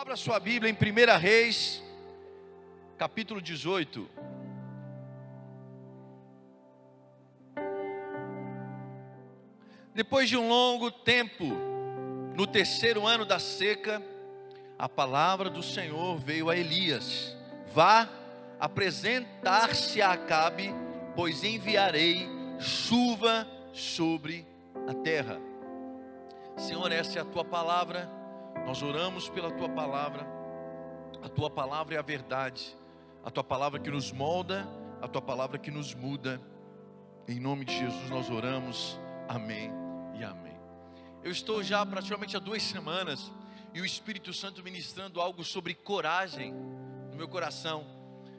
Abra sua Bíblia em 1 Reis, capítulo 18. Depois de um longo tempo, no terceiro ano da seca, a palavra do Senhor veio a Elias: vá apresentar-se a Acabe, pois enviarei chuva sobre a terra. Senhor, essa é a tua palavra. Nós oramos pela tua palavra. A tua palavra é a verdade, a tua palavra que nos molda, a tua palavra que nos muda. Em nome de Jesus nós oramos, amém e amém. Eu estou já praticamente há 2 semanas e o Espírito Santo ministrando algo sobre coragem no meu coração.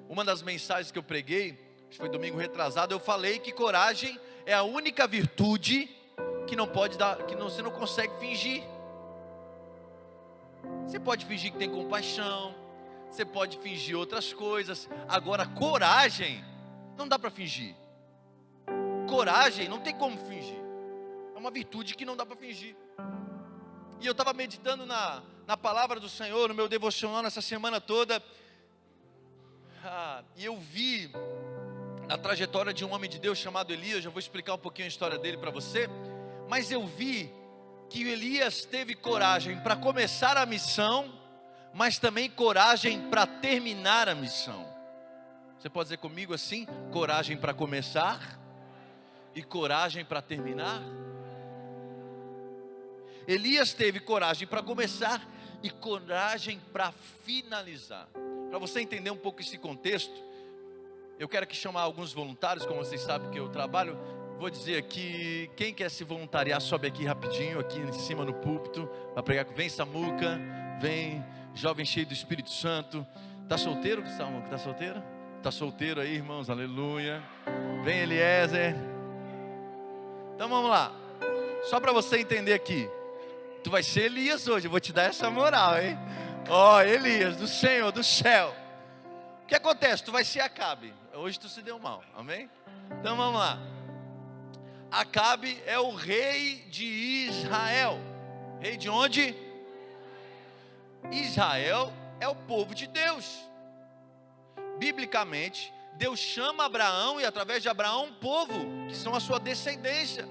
Uma das mensagens que eu preguei, acho que foi domingo retrasado, eu falei que coragem é a única virtude que não pode dar, você não consegue fingir. Você pode fingir que tem compaixão, você pode fingir outras coisas. Agora, coragem não dá para fingir. Coragem não tem como fingir. É uma virtude que não dá para fingir. E eu estava meditando na palavra do Senhor, no meu devocional nessa semana toda. E eu vi a trajetória de um homem de Deus chamado Elias. Já vou explicar um pouquinho a história dele para você. Mas eu vi que Elias teve coragem para começar a missão, mas também coragem para terminar a missão. Você pode dizer comigo assim? Coragem para começar e coragem para terminar. Elias teve coragem para começar e coragem para finalizar. Para você entender um pouco esse contexto, eu quero aqui chamar alguns voluntários. Como vocês sabem que eu trabalho, vou dizer aqui, quem quer se voluntariar, sobe aqui rapidinho, aqui em cima no púlpito, para pregar. Vem Samuca, vem jovem cheio do Espírito Santo. Tá solteiro, Samuca? Tá solteiro? Tá solteiro aí, irmãos, aleluia. Vem Eliezer. Então vamos lá, só para você entender aqui. Tu vai ser Elias hoje, eu vou te dar essa moral, hein? Elias, do Senhor, do céu. O que acontece? Tu vai ser Acabe. Hoje tu se deu mal, amém? Então vamos lá. Acabe é o rei de Israel. Rei de onde? Israel é o povo de Deus. Biblicamente, Deus chama Abraão e através de Abraão um povo, que são a sua descendência.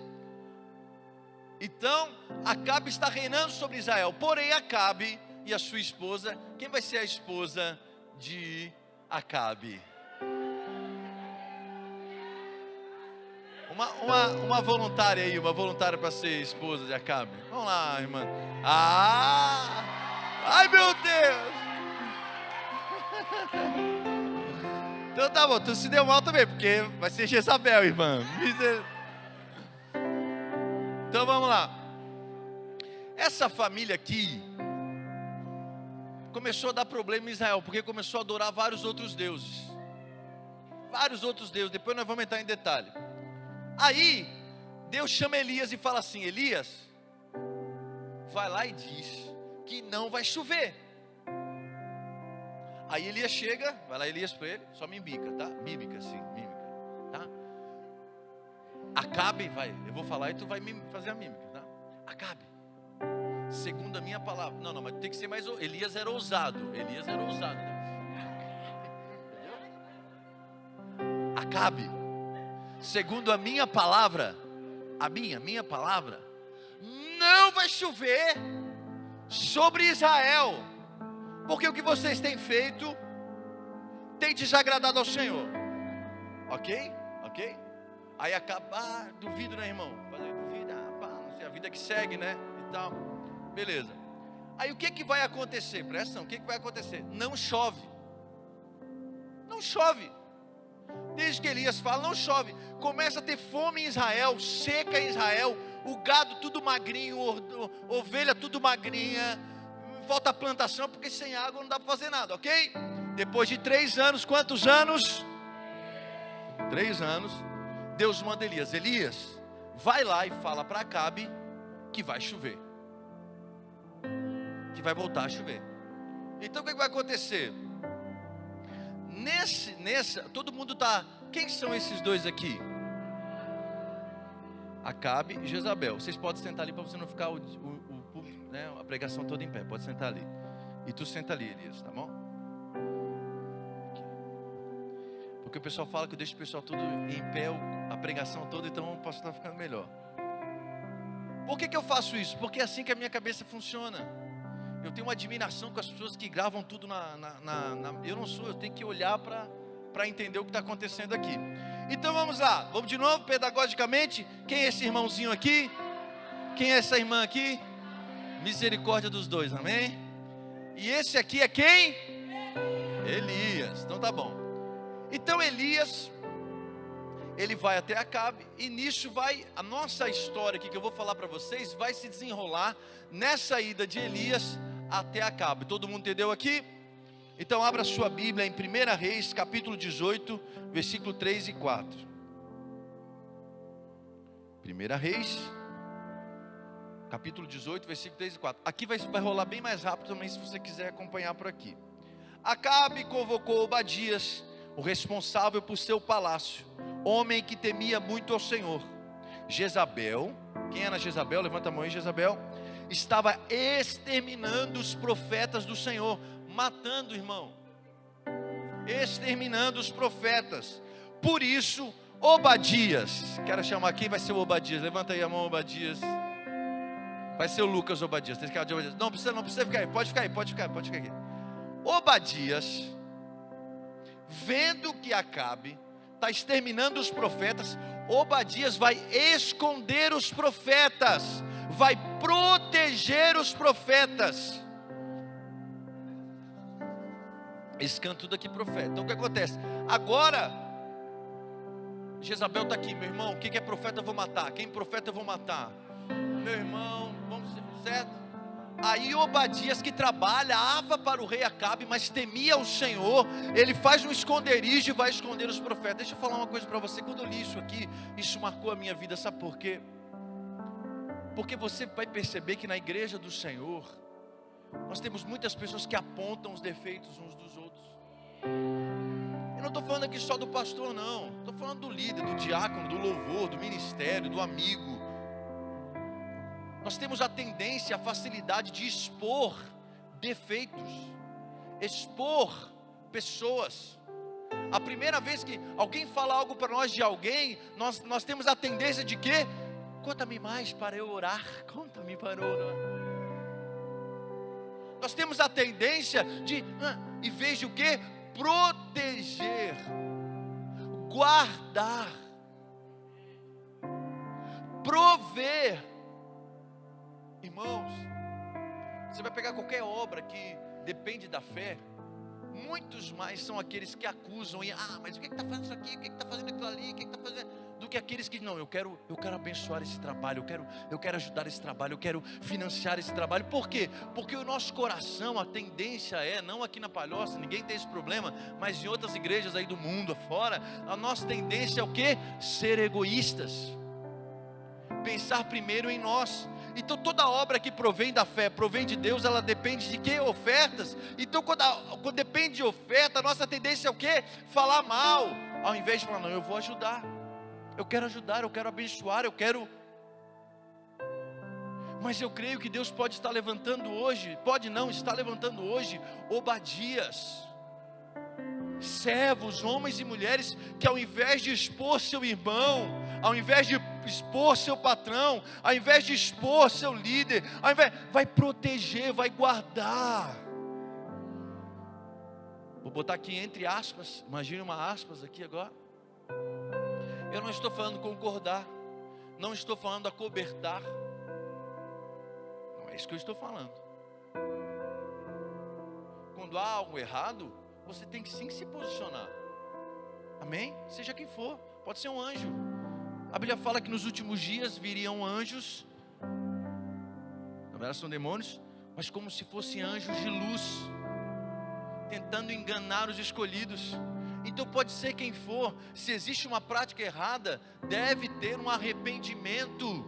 Então, Acabe está reinando sobre Israel. Porém, Acabe e a sua esposa, quem vai ser a esposa de Acabe? Uma voluntária aí, uma voluntária para ser esposa de Acabe. Vamos lá, irmã. Ai meu Deus. Então tá bom, tu se deu mal também, porque vai ser Jezabel, irmã. Então vamos lá. Essa família aqui começou a dar problema em Israel, porque começou a adorar vários outros deuses. Vários outros deuses, depois nós vamos entrar em detalhe. Aí, Deus chama Elias e fala assim: Elias, vai lá e diz que não vai chover. Aí Elias chega, vai lá Elias para ele, só mímica, tá? Mímica, sim, mímica, tá? Acabe, vai, eu vou falar e tu vai fazer a mímica, tá? Acabe, segundo a minha palavra. Não, mas tem que ser mais. Elias era ousado, né? Acabe, segundo a minha palavra, a minha palavra, não vai chover sobre Israel, porque o que vocês têm feito tem desagradado ao Senhor. Ok? Aí acaba, duvido, né, irmão? Duvida, não sei, a vida que segue, né? E tal, beleza. Aí o que vai acontecer? Presta atenção, o que vai acontecer? Não chove. Desde que Elias fala, não chove. Começa a ter fome em Israel, seca em Israel, o gado tudo magrinho, ovelha tudo magrinha, falta a plantação, porque sem água não dá para fazer nada, ok? Depois de 3 anos, quantos anos? 3 anos, Deus manda Elias, vai lá e fala para Acabe que vai chover, que vai voltar a chover. Então o que vai acontecer? Todo mundo está. Quem são esses dois aqui? Acabe e Jezabel. Vocês podem sentar ali para você não ficar a pregação toda em pé. Pode sentar ali. E tu senta ali, Elias, tá bom? Porque o pessoal fala que eu deixo o pessoal tudo em pé a pregação toda, então o pastor está ficando melhor. Por que eu faço isso? Porque é assim que a minha cabeça funciona. Eu tenho uma admiração com as pessoas que gravam tudo eu não sou, eu tenho que olhar para entender o que está acontecendo aqui. Então vamos lá, vamos de novo, pedagogicamente. Quem é esse irmãozinho aqui? Quem é essa irmã aqui? Misericórdia dos dois, amém? E esse aqui é quem? Elias. Então tá bom. Então Elias, ele vai até Acabe, e nisso vai, a nossa história aqui que eu vou falar para vocês, vai se desenrolar nessa ida de Elias até Acabe. Todo mundo entendeu aqui? Então abra sua Bíblia em 1 Reis, capítulo 18, versículo 3 e 4. 1 Reis, capítulo 18, versículo 3 e 4. Aqui vai rolar bem mais rápido também, se você quiser acompanhar por aqui. Acabe convocou Obadias, o responsável por seu palácio, homem que temia muito ao Senhor. Jezabel, quem era Jezabel? Levanta a mão aí, Jezabel. Estava exterminando os profetas do Senhor, matando, irmão, exterminando os profetas. Por isso, Obadias, quero chamar quem vai ser o Obadias? Levanta aí a mão, Obadias. Vai ser o Lucas Obadias. Tem cara de Obadias. Não precisa ficar aí, pode ficar aqui. Obadias, vendo que Acabe está exterminando os profetas, Obadias vai esconder os profetas, vai proteger os profetas. Esse canto tudo aqui profeta. Então o que acontece? Agora Jezabel está aqui, meu irmão. Quem é profeta eu vou matar. Quem profeta eu vou matar. Meu irmão, vamos, certo? Aí Obadias, que trabalhava para o rei Acabe, mas temia o Senhor, ele faz um esconderijo e vai esconder os profetas. Deixa eu falar uma coisa para você. Quando eu li isso aqui, isso marcou a minha vida. Sabe por quê? Porque você vai perceber que na igreja do Senhor nós temos muitas pessoas que apontam os defeitos uns dos outros. Eu não estou falando aqui só do pastor, não. Estou falando do líder, do diácono, do louvor, do ministério, do amigo. Nós temos a tendência, a facilidade de expor defeitos, expor pessoas. A primeira vez que alguém fala algo para nós de alguém, nós temos a tendência de quê? Conta-me mais para eu orar. Conta-me para eu orar. Nós temos a tendência de, em vez de o quê? Proteger, guardar, prover. Irmãos, você vai pegar qualquer obra que depende da fé, muitos mais são aqueles que acusam, mas o que está fazendo isso aqui, o que está fazendo aquilo ali, o que está fazendo, do que aqueles que, não, eu quero abençoar esse trabalho, eu quero ajudar esse trabalho, eu quero financiar esse trabalho. Por quê? Porque o nosso coração, a tendência é, não aqui na Palhoça, ninguém tem esse problema, mas em outras igrejas aí do mundo afora, a nossa tendência é o quê? Ser egoístas, pensar primeiro em nós. Então toda obra que provém da fé, provém de Deus, ela depende de quê? Ofertas. Então quando depende de oferta, a nossa tendência é o quê? Falar mal, ao invés de falar, não, eu vou ajudar, eu quero ajudar, eu quero abençoar, eu quero. Mas eu creio que Deus pode estar levantando hoje, pode não, está levantando hoje Obadias, servos, homens e mulheres, que ao invés de expor seu irmão, ao invés de expor seu patrão, ao invés de expor seu líder, vai proteger, vai guardar. Vou botar aqui entre aspas, imagine uma aspas aqui agora. Eu não estou falando concordar, não estou falando acobertar, não é isso que eu estou falando. Quando há algo errado, você tem que sim se posicionar, amém? Seja quem for, pode ser um anjo. A Bíblia fala que nos últimos dias viriam anjos, na verdade são demônios, mas como se fossem anjos de luz, tentando enganar os escolhidos. Então pode ser quem for, se existe uma prática errada, deve ter um arrependimento.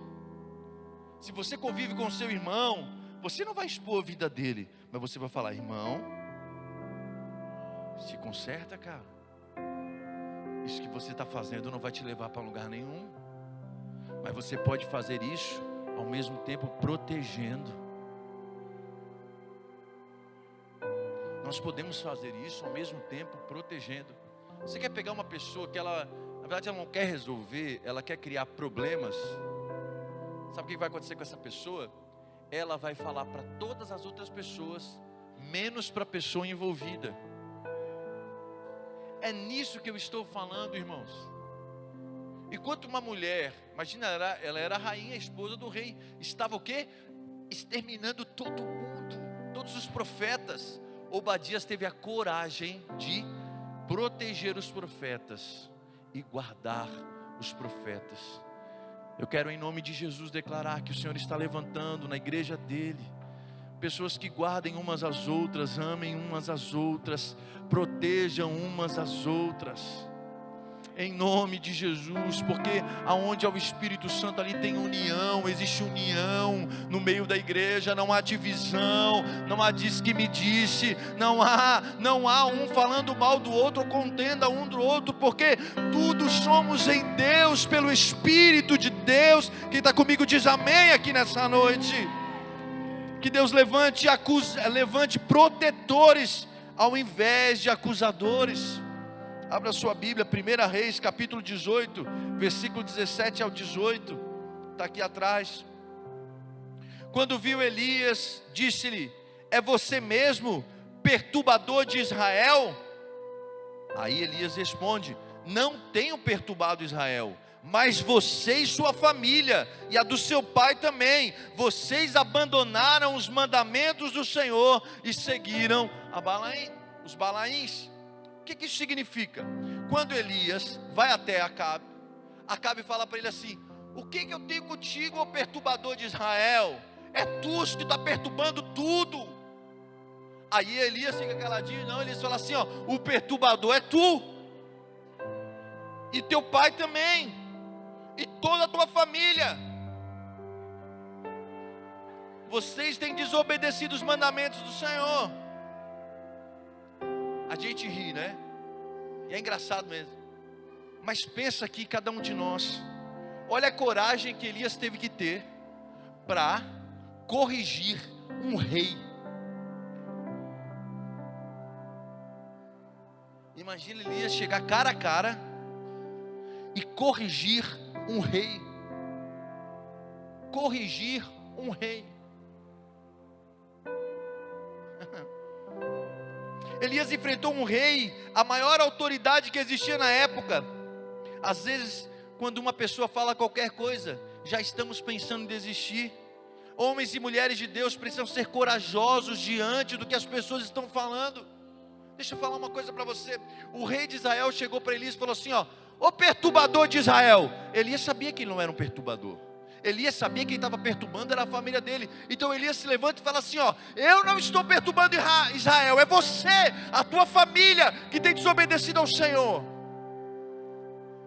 Se você convive com o seu irmão, você não vai expor a vida dele, mas você vai falar, irmão, se conserta, cara. Isso que você está fazendo não vai te levar para lugar nenhum. Mas você pode fazer isso ao mesmo tempo protegendo. Nós podemos fazer isso ao mesmo tempo protegendo. Você quer pegar uma pessoa que ela, na verdade, ela não quer resolver, ela quer criar problemas. Sabe o que vai acontecer com essa pessoa? Ela vai falar para todas as outras pessoas, menos para a pessoa envolvida. É nisso que eu estou falando, irmãos. Enquanto uma mulher, imagina, ela era a rainha, a esposa do rei, estava o quê? Exterminando todo mundo, todos os profetas. Obadias teve a coragem de proteger os profetas e guardar os profetas. Eu quero em nome de Jesus declarar que o Senhor está levantando na igreja dele pessoas que guardem umas às outras, amem umas às outras, protejam umas às outras, em nome de Jesus, porque aonde há o Espírito Santo ali tem união, existe união no meio da igreja, não há divisão, não há diz que me disse, não há um falando mal do outro, ou contenda um do outro, porque todos somos em Deus, pelo Espírito de Deus. Quem está comigo diz amém aqui nessa noite. Que Deus levante protetores ao invés de acusadores. Abra sua Bíblia, 1 Reis, capítulo 18, versículo 17 ao 18, está aqui atrás. Quando viu Elias, disse-lhe: é você mesmo, perturbador de Israel? Aí Elias responde: não tenho perturbado Israel, mas você e sua família, e a do seu pai também, vocês abandonaram os mandamentos do Senhor e seguiram os Balaíns. O que isso significa? Quando Elias vai até Acabe fala para ele assim: o que eu tenho contigo, ô perturbador de Israel? É tu que está perturbando tudo. Aí Elias fica caladinho, não, Elias fala assim: ó, o perturbador é tu, e teu pai também, e toda a tua família. Vocês têm desobedecido os mandamentos do Senhor. A gente ri, né? E é engraçado mesmo. Mas pensa aqui, cada um de nós. Olha a coragem que Elias teve que ter para corrigir um rei. Imagina Elias chegar cara a cara e corrigir um rei. Corrigir um rei. Elias enfrentou um rei, a maior autoridade que existia na época. Às vezes, quando uma pessoa fala qualquer coisa, já estamos pensando em desistir. Homens e mulheres de Deus precisam ser corajosos diante do que as pessoas estão falando. Deixa eu falar uma coisa para você. O rei de Israel chegou para Elias e falou assim: ó, ô perturbador de Israel. Elias sabia que ele não era um perturbador. Elias sabia que quem estava perturbando era a família dele. Então Elias se levanta e fala assim: ó, eu não estou perturbando Israel, é você, a tua família, que tem desobedecido ao Senhor.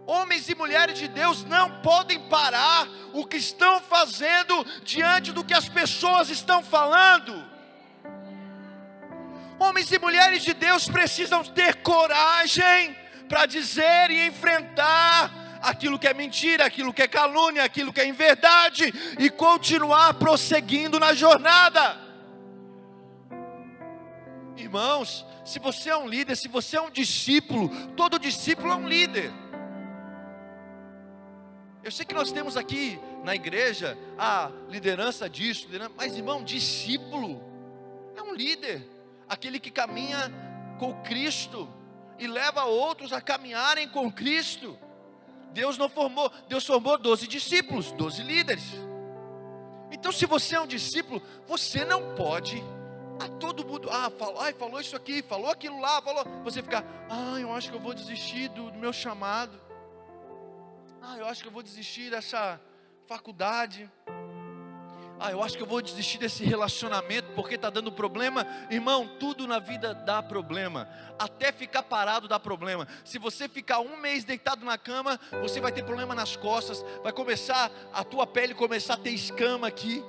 Homens e mulheres de Deus não podem parar o que estão fazendo diante do que as pessoas estão falando. Homens e mulheres de Deus precisam ter coragem para dizer e enfrentar aquilo que é mentira, aquilo que é calúnia, aquilo que é inverdade, e continuar prosseguindo na jornada. Irmãos, se você é um líder, se você é um discípulo, todo discípulo é um líder. Eu sei que nós temos aqui na igreja a liderança disso, mas irmão, discípulo é um líder, aquele que caminha com Cristo e leva outros a caminharem com Cristo. Deus formou 12 discípulos, 12 líderes. Então, se você é um discípulo, você não pode a todo mundo, falou isso aqui, falou aquilo lá, você ficar, eu acho que eu vou desistir do meu chamado, eu acho que eu vou desistir dessa faculdade, eu acho que eu vou desistir desse relacionamento porque está dando problema. Irmão, tudo na vida dá problema, até ficar parado dá problema. Se você ficar um mês deitado na cama, você vai ter problema nas costas, vai começar, a tua pele começar a ter escama aqui.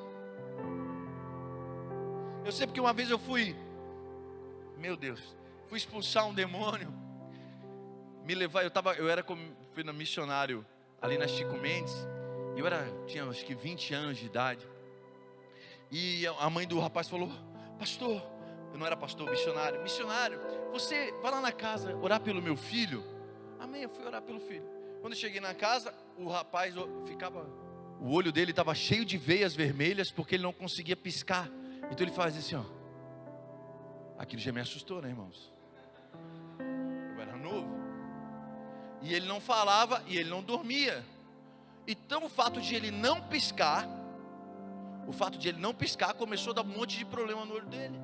Eu sei porque uma vez eu fui expulsar um demônio, fui no missionário ali na Chico Mendes, tinha acho que 20 anos de idade. E a mãe do rapaz falou: pastor, Eu não era pastor, missionário. Missionário, você vai lá na casa orar pelo meu filho? Amém, eu fui orar pelo filho. Quando eu cheguei na casa, o rapaz o olho dele estava cheio de veias vermelhas, porque ele não conseguia piscar. Então ele fazia assim, ó. Aquilo já me assustou, né, irmãos? Eu era novo. E ele não falava e ele não dormia. Então o fato de ele não piscar, começou a dar um monte de problema no olho dele.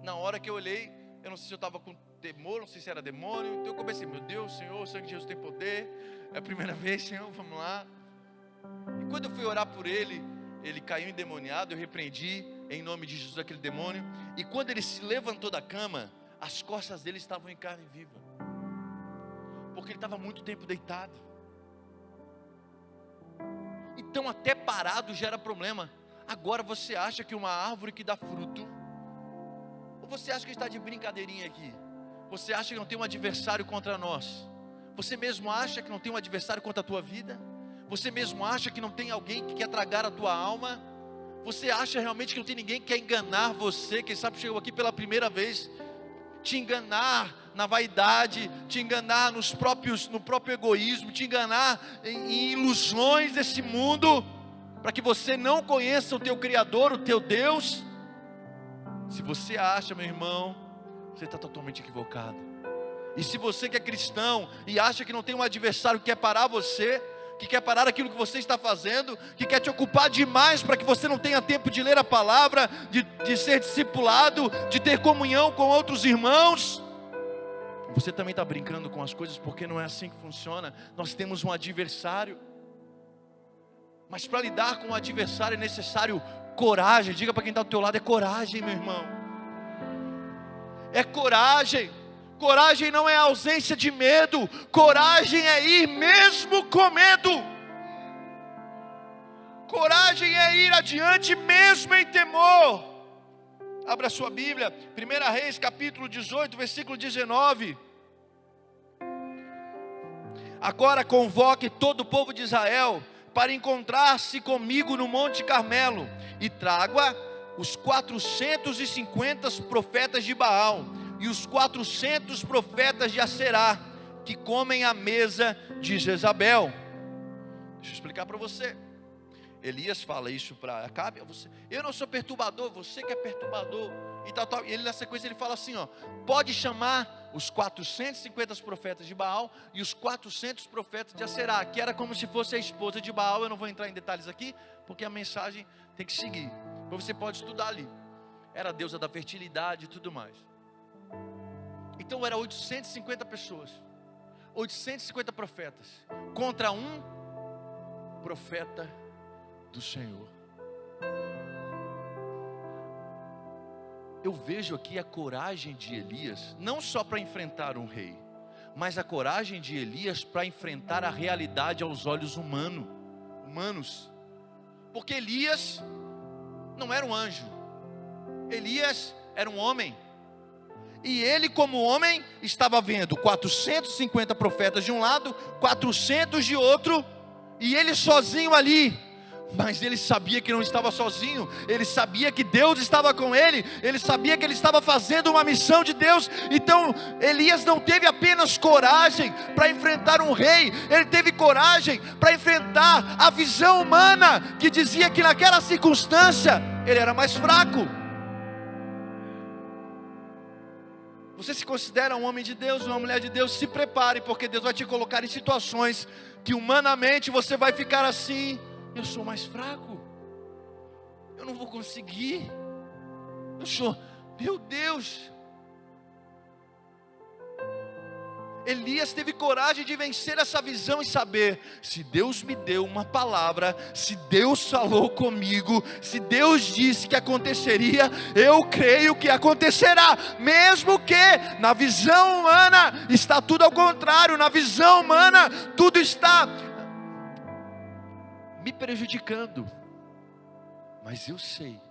Na hora que eu olhei, eu não sei se eu estava com temor, não sei se era demônio. Então eu comecei, meu Deus, Senhor, o sangue de Jesus tem poder. É a primeira vez, Senhor, vamos lá. E quando eu fui orar por ele, ele caiu endemoniado. Eu repreendi em nome de Jesus aquele demônio. E quando ele se levantou da cama, as costas dele estavam em carne viva, porque ele estava muito tempo deitado. Então até parado já era problema. Agora você acha que uma árvore que dá fruto, ou você acha que está de brincadeirinha aqui? Você acha que não tem um adversário contra nós? Você mesmo acha que não tem um adversário contra a tua vida? Você mesmo acha que não tem alguém que quer tragar a tua alma? Você acha realmente que não tem ninguém que quer enganar você? Quem sabe chegou aqui pela primeira vez, te enganar na vaidade, te enganar no próprio egoísmo, te enganar em ilusões desse mundo, para que você não conheça o teu Criador, o teu Deus. Se você acha, meu irmão, você está totalmente equivocado. E se você que é cristão e acha que não tem um adversário que quer parar você, que quer parar aquilo que você está fazendo, que quer te ocupar demais para que você não tenha tempo de ler a palavra, de ser discipulado, de ter comunhão com outros irmãos, você também está brincando com as coisas, porque não é assim que funciona. Nós temos um adversário, mas para lidar com o adversário é necessário coragem. Diga para quem está do teu lado, é coragem, meu irmão. É coragem. Coragem não é ausência de medo. Coragem é ir mesmo com medo. Coragem é ir adiante mesmo em temor. Abra sua Bíblia, 1 Reis capítulo 18, versículo 19. Agora convoque todo o povo de Israel para encontrar-se comigo no Monte Carmelo, e traga os 450 profetas de Baal e os 400 profetas de Aserá, que comem à mesa de Jezabel. Deixa eu explicar para você. Elias fala isso para Acabe. Eu não sou perturbador, você que é perturbador. E ele na sequência ele fala assim, ó: pode chamar os 450 profetas de Baal e os 400 profetas de Aserá, que era como se fosse a esposa de Baal. Eu não vou entrar em detalhes aqui, porque a mensagem tem que seguir. Mas você pode estudar ali. Era a deusa da fertilidade e tudo mais. Então era 850 pessoas, 850 profetas, contra um profeta do Senhor. Eu vejo aqui a coragem de Elias, não só para enfrentar um rei, mas a coragem de Elias para enfrentar a realidade aos olhos humanos. Porque Elias não era um anjo, Elias era um homem. E ele, como homem, estava vendo 450 profetas de um lado, 400 de outro, e ele sozinho ali. Mas ele sabia que não estava sozinho, ele sabia que Deus estava com ele, ele sabia que ele estava fazendo uma missão de Deus. Então Elias não teve apenas coragem para enfrentar um rei, ele teve coragem para enfrentar a visão humana, que dizia que naquela circunstância ele era mais fraco. Você se considera um homem de Deus, uma mulher de Deus? Se prepare, porque Deus vai te colocar em situações que humanamente você vai ficar assim: eu sou mais fraco, eu não vou conseguir, meu Deus. Elias teve coragem de vencer essa visão e saber: se Deus me deu uma palavra, se Deus falou comigo, se Deus disse que aconteceria, eu creio que acontecerá, mesmo que na visão humana está tudo ao contrário. Na visão humana tudo está me prejudicando, mas eu sei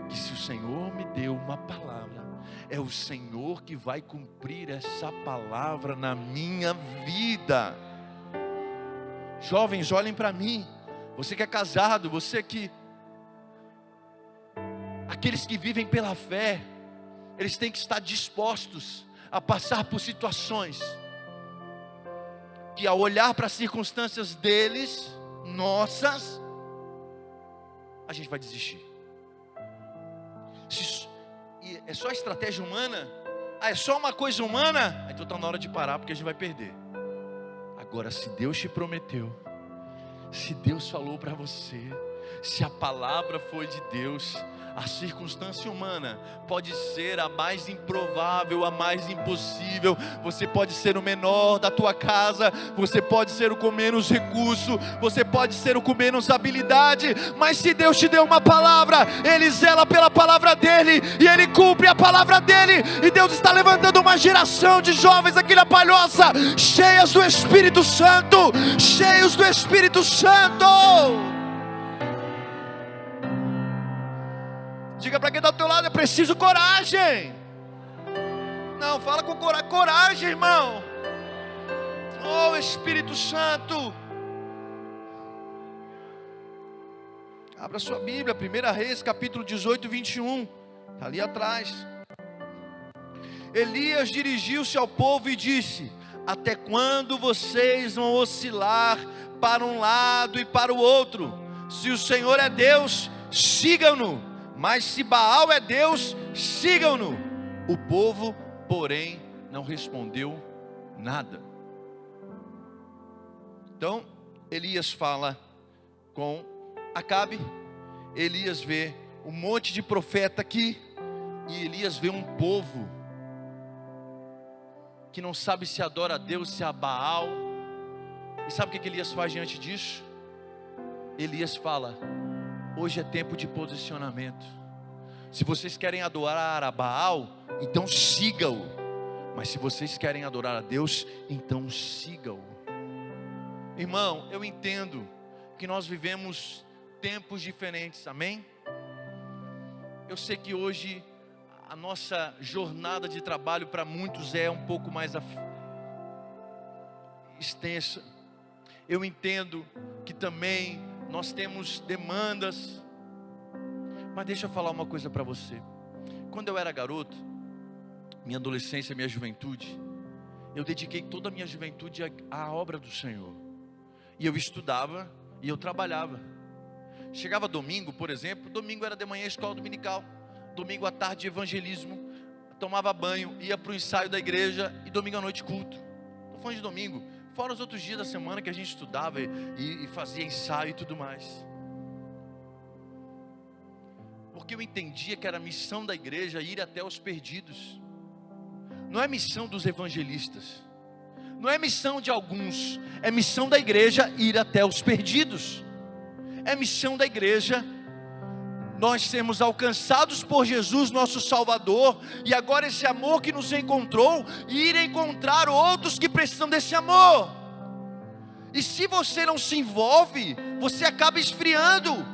que se o Senhor me deu uma palavra, é o Senhor que vai cumprir essa palavra na minha vida. Jovens, olhem para mim. Você que é casado, você que... aqueles que vivem pela fé, eles têm que estar dispostos a passar por situações que, ao olhar para as circunstâncias deles, nossas, a gente vai desistir. E é só estratégia humana? É só uma coisa humana? Então está na hora de parar, porque a gente vai perder. Agora, se Deus te prometeu, se Deus falou para você, se a palavra foi de Deus, a circunstância humana pode ser a mais improvável, a mais impossível. Você pode ser o menor da tua casa, você pode ser o com menos recurso, você pode ser o com menos habilidade, mas se Deus te deu uma palavra, Ele zela pela palavra dEle, e Ele cumpre a palavra dEle. E Deus está levantando uma geração de jovens aqui na Palhoça, cheias do Espírito Santo, cheios do Espírito Santo. Diga para quem está do teu lado: é preciso coragem. Não, fala com coragem. Coragem, irmão. Oh, Espírito Santo. Abra sua Bíblia, 1 Reis, capítulo 18, 21. Está ali atrás. Elias dirigiu-se ao povo e disse: até quando vocês vão oscilar para um lado e para o outro? Se o Senhor é Deus, sigam-no. Mas se Baal é Deus, sigam-no. O povo, porém, não respondeu nada. Então, Elias fala com Acabe. Elias vê um monte de profeta aqui, e Elias vê um povo que não sabe se adora a Deus, se a Baal. E sabe o que Elias faz diante disso? Elias fala: hoje é tempo de posicionamento. Se vocês querem adorar a Baal, então siga-o. Mas se vocês querem adorar a Deus, então siga-o. Irmão, eu entendo que nós vivemos tempos diferentes, amém? Eu sei que hoje a nossa jornada de trabalho para muitos é um pouco mais extensa. Eu entendo que também nós temos demandas. Mas deixa eu falar uma coisa para você. Quando eu era garoto, minha adolescência, minha juventude, eu dediquei toda a minha juventude à obra do Senhor. E eu estudava e eu trabalhava. Chegava domingo, por exemplo, domingo era de manhã escola dominical, domingo à tarde evangelismo, tomava banho, ia para o ensaio da igreja, e domingo à noite culto. Estou falando de domingo, fora os outros dias da semana que a gente estudava e fazia ensaio e tudo mais. Porque eu entendia que era a missão da igreja ir até os perdidos. Não é missão dos evangelistas, não é missão de alguns, é missão da igreja ir até os perdidos. É missão da igreja nós sermos alcançados por Jesus, nosso Salvador, e agora esse amor que nos encontrou, ir encontrar outros que precisam desse amor. E se você não se envolve, você acaba esfriando.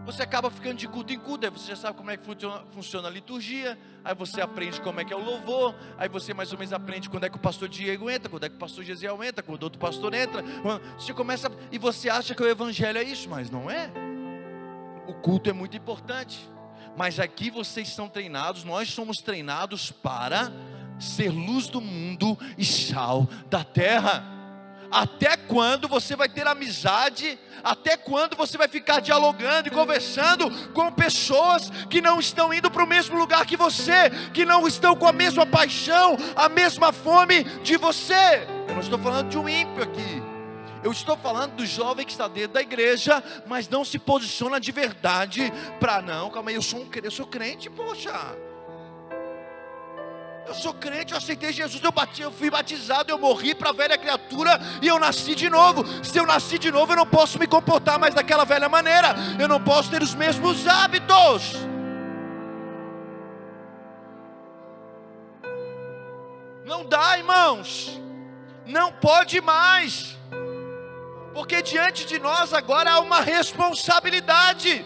Você acaba ficando de culto em culto. Aí você já sabe como é que funciona a liturgia. Aí você aprende como é que é o louvor. Aí você mais ou menos aprende quando é que o pastor Diego entra, quando é que o pastor Gesiel entra, quando outro pastor entra. Você começa, e você acha que o evangelho é isso, mas não é. O culto é muito importante, mas aqui vocês são treinados, nós somos treinados para ser luz do mundo e sal da terra. Até quando você vai ter amizade? Até quando você vai ficar dialogando e conversando com pessoas que não estão indo para o mesmo lugar que você, que não estão com a mesma paixão, a mesma fome de você? Eu não estou falando de um ímpio aqui, eu estou falando do jovem que está dentro da igreja, mas não se posiciona de verdade para não, calma aí, eu sou crente, poxa. Eu sou crente, eu aceitei Jesus, eu fui batizado, eu morri para a velha criatura e eu nasci de novo. Se eu nasci de novo, eu não posso me comportar mais daquela velha maneira, eu não posso ter os mesmos hábitos. Não dá, irmãos, não pode mais, porque diante de nós agora há uma responsabilidade.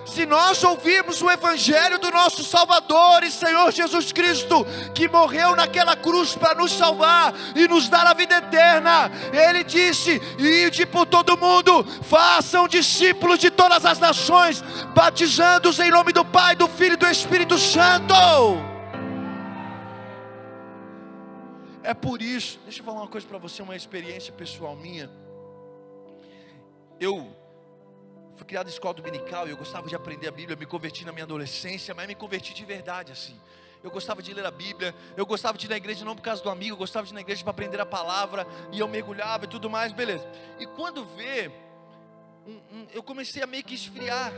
Se nós ouvirmos o Evangelho do nosso Salvador e Senhor Jesus Cristo, que morreu naquela cruz para nos salvar e nos dar a vida eterna, Ele disse: ide por todo mundo, façam discípulos de todas as nações, batizando-os em nome do Pai, do Filho e do Espírito Santo. É por isso, deixa eu falar uma coisa para você, uma experiência pessoal minha. Eu fui criado em escola dominical e eu gostava de aprender a Bíblia. Me converti na minha adolescência, mas me converti de verdade assim. Eu gostava de ler a Bíblia, eu gostava de ir na igreja não por causa do amigo, eu gostava de ir na igreja para aprender a palavra, e eu mergulhava e tudo mais, beleza. E quando eu comecei a meio que esfriar,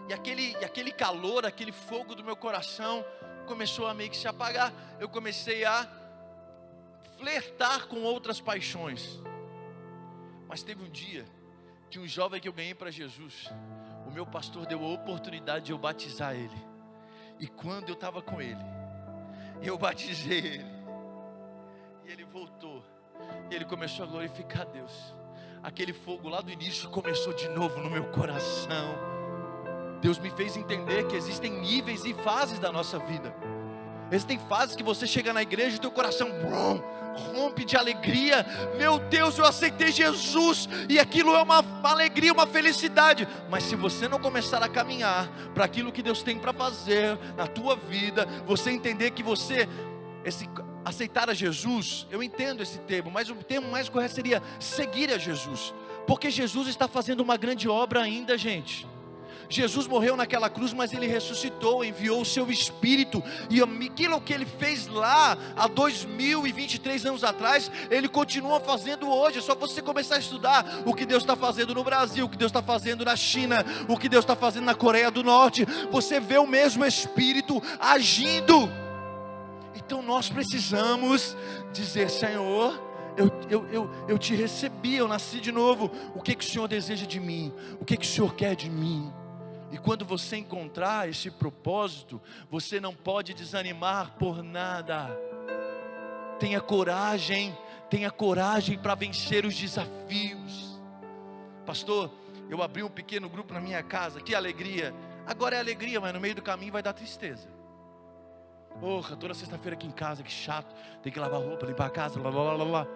e aquele calor, aquele fogo do meu coração começou a meio que se apagar. Eu comecei a flertar com outras paixões. Mas teve um dia que um jovem que eu ganhei para Jesus, o meu pastor deu a oportunidade de eu batizar ele. E quando eu estava com ele, eu batizei ele, e ele voltou, e ele começou a glorificar a Deus. Aquele fogo lá do início começou de novo no meu coração. Deus me fez entender que existem níveis e fases da nossa vida. Existem fases que você chega na igreja e teu coração rompe de alegria. Meu Deus, eu aceitei Jesus, e aquilo é uma alegria, uma felicidade. Mas se você não começar a caminhar para aquilo que Deus tem para fazer na tua vida, você entender que aceitar a Jesus, eu entendo esse termo, mas o termo mais correto seria seguir a Jesus, porque Jesus está fazendo uma grande obra ainda, gente. Jesus morreu naquela cruz, mas Ele ressuscitou, enviou o seu Espírito, e aquilo que Ele fez lá há 2023 anos atrás, Ele continua fazendo hoje. É só você começar a estudar o que Deus está fazendo no Brasil, o que Deus está fazendo na China, o que Deus está fazendo na Coreia do Norte. Você vê o mesmo Espírito agindo. Então nós precisamos dizer: Senhor, eu te recebi, eu nasci de novo. O que o Senhor deseja de mim? O que o Senhor quer de mim? E quando você encontrar esse propósito, você não pode desanimar por nada. Tenha coragem para vencer os desafios. Pastor, eu abri um pequeno grupo na minha casa, que alegria. Agora é alegria, mas no meio do caminho vai dar tristeza. Porra, toda sexta-feira aqui em casa, que chato. Tem que lavar roupa, limpar a casa, blá blá blá blá.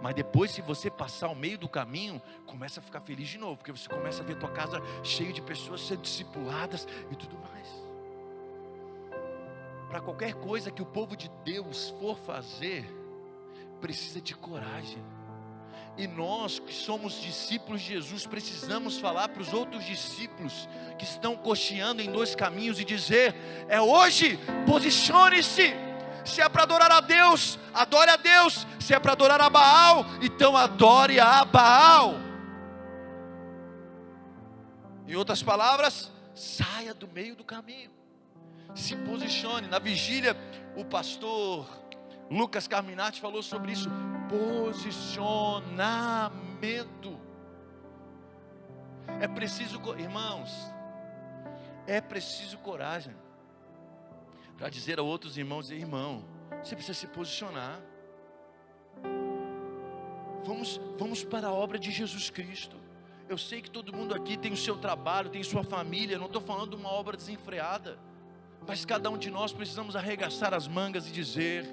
Mas depois, se você passar ao meio do caminho, começa a ficar feliz de novo, porque você começa a ver a tua casa cheia de pessoas sendo discipuladas e tudo mais. Para qualquer coisa que o povo de Deus for fazer, precisa de coragem. E nós que somos discípulos de Jesus, precisamos falar para os outros discípulos que estão cocheando em dois caminhos e dizer: é hoje, posicione-se. Se é para adorar a Deus, adore a Deus. Se é para adorar a Baal, então adore a Baal. Em outras palavras, saia do meio do caminho, se posicione. Na vigília, o pastor Lucas Carminati falou sobre isso: posicionamento. É preciso, irmãos, é preciso coragem para dizer a outros irmãos: irmão, você precisa se posicionar. Vamos para a obra de Jesus Cristo. Eu sei que todo mundo aqui tem o seu trabalho, tem sua família. Não estou falando de uma obra desenfreada, mas cada um de nós precisamos arregaçar as mangas e dizer: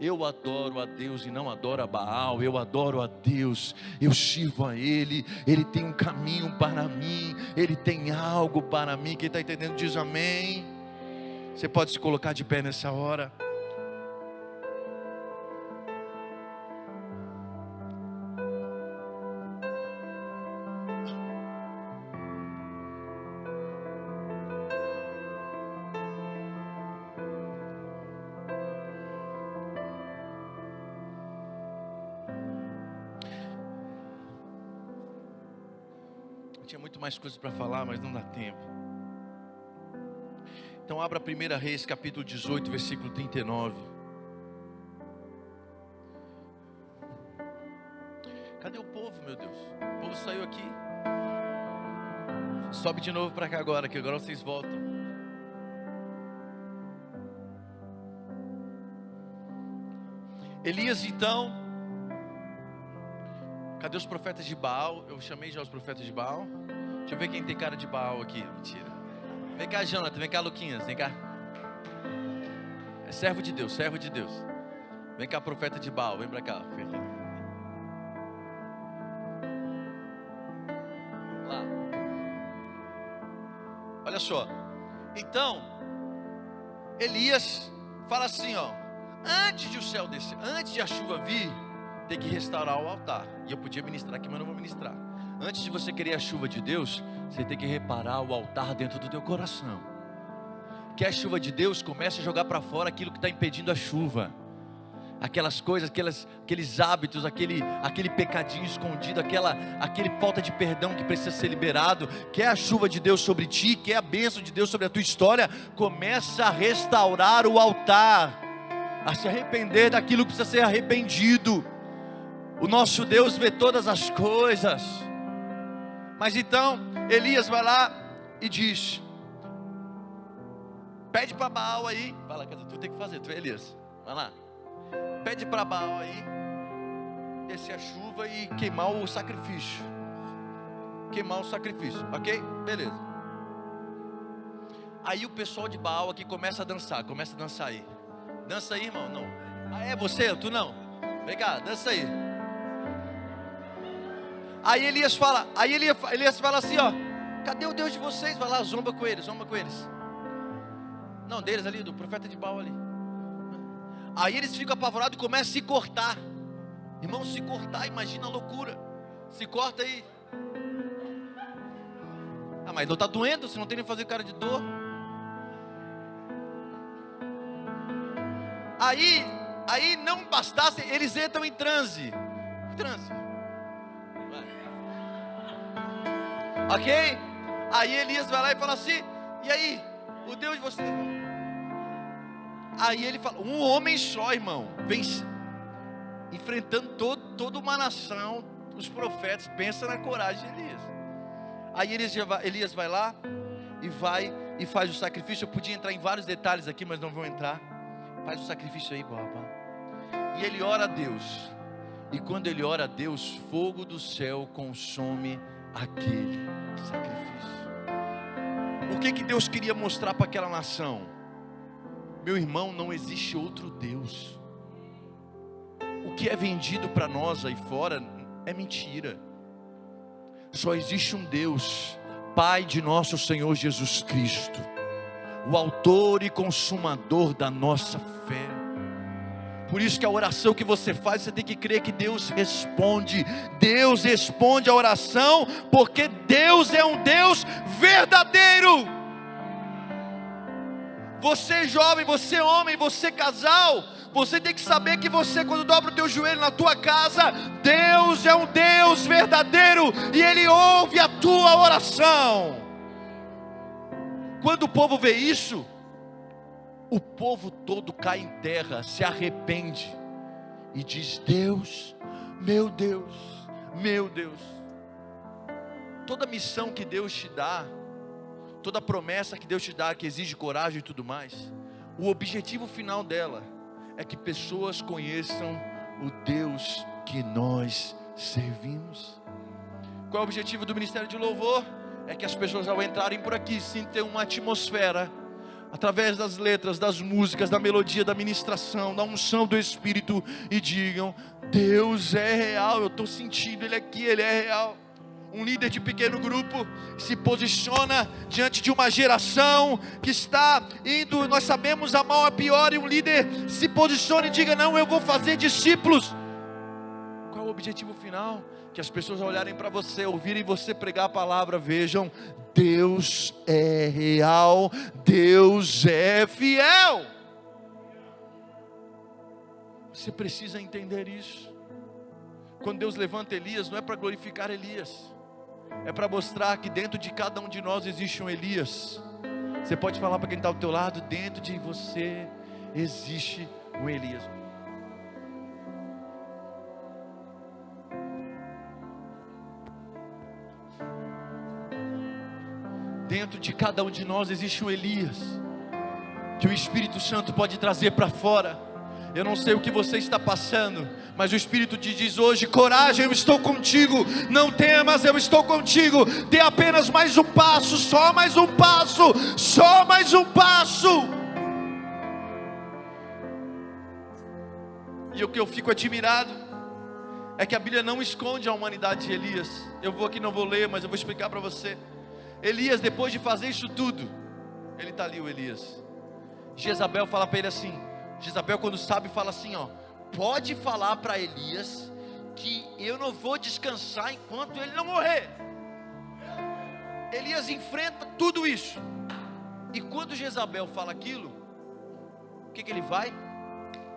eu adoro a Deus e não adoro a Baal. Eu adoro a Deus, eu sirvo a Ele. Ele tem um caminho para mim, Ele tem algo para mim. Quem está entendendo diz amém. Você pode se colocar de pé nessa hora. Eu tinha muito mais coisas para falar, mas não dá tempo. Então abra 1 Reis capítulo 18, versículo 39. Cadê o povo, meu Deus? O povo saiu aqui. Sobe de novo para cá agora, que agora vocês voltam. Elias então, cadê os profetas de Baal? Eu chamei já os profetas de Baal. Deixa eu ver quem tem cara de Baal aqui. Mentira. Vem cá, Jonathan. Vem cá, Luquinhas. Vem cá. É servo de Deus, servo de Deus. Vem cá, profeta de Baal. Vem pra cá. Lá. Olha só. Então, Elias fala assim, ó. Antes de o céu descer, antes de a chuva vir, tem que restaurar o altar. E eu podia ministrar aqui, mas não vou ministrar. Antes de você querer a chuva de Deus, você tem que reparar o altar dentro do teu coração. Que a chuva de Deus comece a jogar para fora aquilo que está impedindo a chuva. Aquelas coisas, aqueles hábitos, aquele pecadinho escondido, aquele falta de perdão que precisa ser liberado. Quer a chuva de Deus sobre ti, quer a bênção de Deus sobre a tua história, começa a restaurar o altar, a se arrepender daquilo que precisa ser arrependido. O nosso Deus vê todas as coisas. Mas então, Elias vai lá e diz: pede para Baal aí. Fala, tu tem que fazer, tu é Elias. Vai lá. Pede para Baal aí descer a chuva e queimar o sacrifício. Queimar o sacrifício, ok? Beleza. Aí o pessoal de Baal aqui começa a dançar aí. Dança aí, irmão. Não. Ah, é você? Tu não. Vem cá, dança aí. Aí Elias fala assim, ó. Cadê o Deus de vocês? Vai lá, zomba com eles. Não, deles ali, do profeta de Baal ali. Aí eles ficam apavorados e começam a se cortar. Irmão, se cortar, imagina a loucura. Se corta aí. Ah, mas não está doendo, você não tem nem fazer cara de dor. Aí não bastasse, eles entram em transe. Ok? Aí Elias vai lá e fala assim: e aí, o Deus de vocês? Aí ele fala: um homem só, irmão, vem enfrentando toda uma nação. Os profetas, pensa na coragem de Elias. Aí Elias vai lá e faz o sacrifício. Eu podia entrar em vários detalhes aqui, mas não vou entrar. Faz o sacrifício aí, papá. E ele ora a Deus. E quando ele ora a Deus, fogo do céu consome aquele sacrifício. O que Deus queria mostrar para aquela nação? Meu irmão, não existe outro Deus. O que é vendido para nós aí fora é mentira. Só existe um Deus, Pai de nosso Senhor Jesus Cristo, o autor e consumador da nossa fé. Por isso que a oração que você faz, você tem que crer que Deus responde. Deus responde a oração, porque Deus é um Deus verdadeiro. Você jovem, você homem, você casal, você tem que saber que você, quando dobra o teu joelho na tua casa, Deus é um Deus verdadeiro e Ele ouve a tua oração. Quando o povo vê isso, o povo todo cai em terra, se arrepende e diz: Deus, meu Deus, meu Deus. Toda missão que Deus te dá, toda promessa que Deus te dá, que exige coragem e tudo mais, o objetivo final dela é que pessoas conheçam o Deus que nós servimos. Qual é o objetivo do Ministério de Louvor? É que as pessoas, ao entrarem por aqui, sintam uma atmosfera, através das letras, das músicas, da melodia, da ministração, da unção do Espírito, e digam: Deus é real, eu estou sentindo Ele aqui, Ele é real. Um líder de pequeno grupo se posiciona diante de uma geração que está indo, nós sabemos, a mal a pior, e um líder se posiciona e diga: não, eu vou fazer discípulos. Qual é o objetivo final? Que as pessoas olharem para você, ouvirem você pregar a palavra, vejam: Deus é real, Deus é fiel. Você precisa entender isso. Quando Deus levanta Elias, não é para glorificar Elias, é para mostrar que dentro de cada um de nós existe um Elias. Você pode falar para quem está ao teu lado: dentro de você existe um Elias. Dentro de cada um de nós existe um Elias, que o Espírito Santo pode trazer para fora. Eu não sei o que você está passando, mas o Espírito te diz hoje: coragem, eu estou contigo. Não temas, eu estou contigo. Dê apenas mais um passo, só mais um passo, só mais um passo. E o que eu fico admirado é que a Bíblia não esconde a humanidade de Elias. Eu vou aqui, não vou ler, mas eu vou explicar para você. Elias, depois de fazer isso tudo, ele está ali, o Elias. Jezabel fala para ele assim, Jezabel, quando sabe, fala assim, ó: pode falar para Elias que eu não vou descansar enquanto ele não morrer. Elias enfrenta tudo isso. E quando Jezabel fala aquilo, o que ele vai?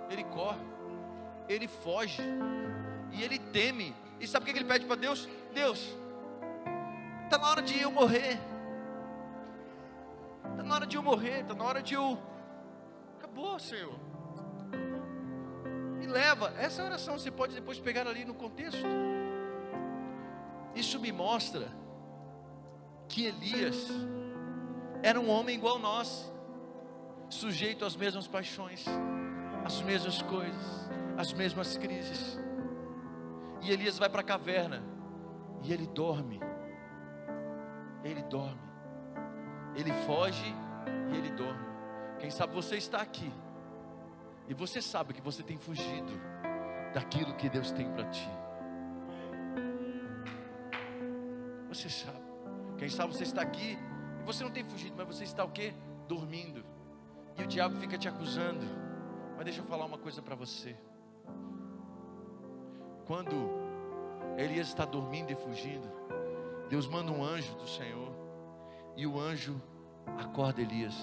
Ele corre, ele foge, e ele teme. E sabe o que ele pede para Deus? Deus, está na hora de eu morrer. Está na hora de eu morrer, está na hora de eu... Acabou, Senhor. Me leva. Essa oração você pode depois pegar ali no contexto. Isso me mostra que Elias era um homem igual nós, sujeito às mesmas paixões, às mesmas coisas, às mesmas crises. E Elias vai para a caverna e ele dorme. Ele dorme. Ele foge e ele dorme. Quem sabe você está aqui e você sabe que você tem fugido daquilo que Deus tem para ti. Você sabe. Quem sabe você está aqui e você não tem fugido, mas você está o quê? Dormindo. E o diabo fica te acusando. Mas deixa eu falar uma coisa para você. Quando Elias está dormindo e fugindo, Deus manda um anjo do Senhor, e o anjo acorda Elias.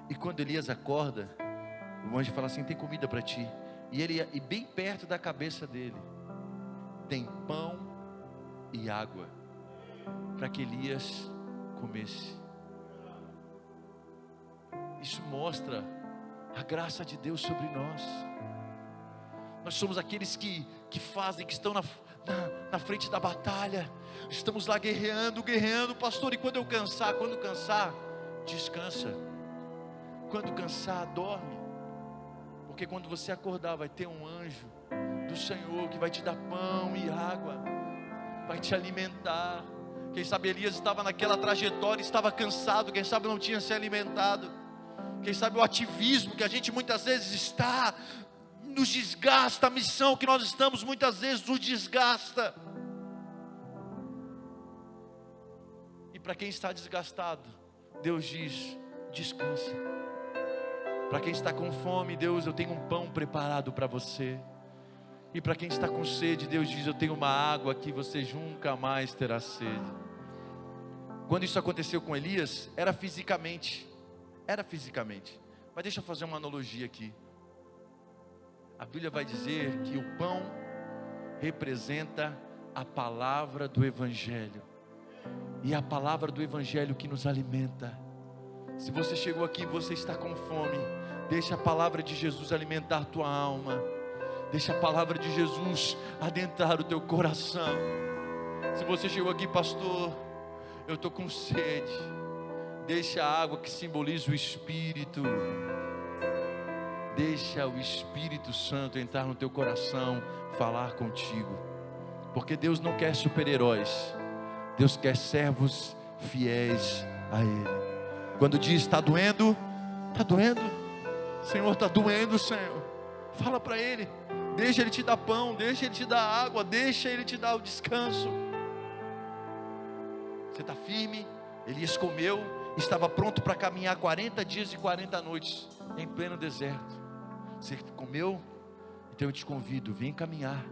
E quando Elias acorda, o anjo fala assim: tem comida para ti. E bem perto da cabeça dele tem pão e água para que Elias comesse. Isso mostra a graça de Deus sobre nós. Nós somos aqueles que fazem, que estão na frente da batalha. Estamos lá guerreando, pastor. E quando cansar, descansa. Quando cansar, dorme. Porque quando você acordar, vai ter um anjo do Senhor que vai te dar pão e água, vai te alimentar. Quem sabe Elias estava naquela trajetória, estava cansado, quem sabe não tinha se alimentado. Quem sabe o ativismo que a gente muitas vezes está, nos desgasta. A missão que nós estamos muitas vezes nos desgasta. E para quem está desgastado, Deus diz: descansa. Para quem está com fome, Deus: eu tenho um pão preparado para você. E para quem está com sede, Deus diz: eu tenho uma água que você nunca mais terá sede. Quando isso aconteceu com Elias, era fisicamente. Mas deixa eu fazer uma analogia aqui. A Bíblia vai dizer que o pão representa a palavra do Evangelho. E é a palavra do Evangelho que nos alimenta. Se você chegou aqui e você está com fome, deixa a palavra de Jesus alimentar a tua alma. Deixa a palavra de Jesus adentrar o teu coração. Se você chegou aqui: pastor, eu estou com sede. Deixa a água que simboliza o Espírito. Deixa o Espírito Santo entrar no teu coração, falar contigo. Porque Deus não quer super-heróis. Deus quer servos fiéis a Ele. Quando diz: está doendo, está doendo. Senhor, está doendo, Senhor. Fala para Ele. Deixa Ele te dar pão, deixa Ele te dar água, deixa Ele te dar o descanso. Você está firme? Elias comeu, estava pronto para caminhar 40 dias e 40 noites em pleno deserto. Você comeu? Então eu te convido: vem caminhar.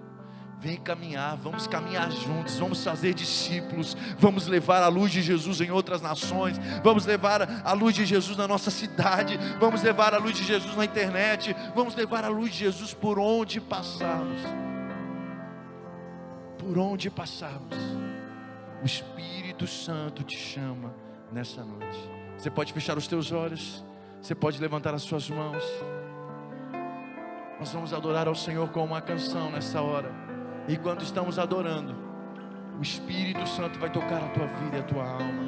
Vem caminhar, vamos caminhar juntos, vamos fazer discípulos, vamos levar a luz de Jesus em outras nações, vamos levar a luz de Jesus na nossa cidade, vamos levar a luz de Jesus na internet, vamos levar a luz de Jesus por onde passarmos. Por onde passarmos, o Espírito Santo te chama nessa noite. Você pode fechar os teus olhos, você pode levantar as suas mãos. Nós vamos adorar ao Senhor com uma canção nessa hora. E quando estamos adorando, o Espírito Santo vai tocar a tua vida e a tua alma.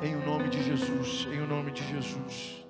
Em o nome de Jesus, em o nome de Jesus.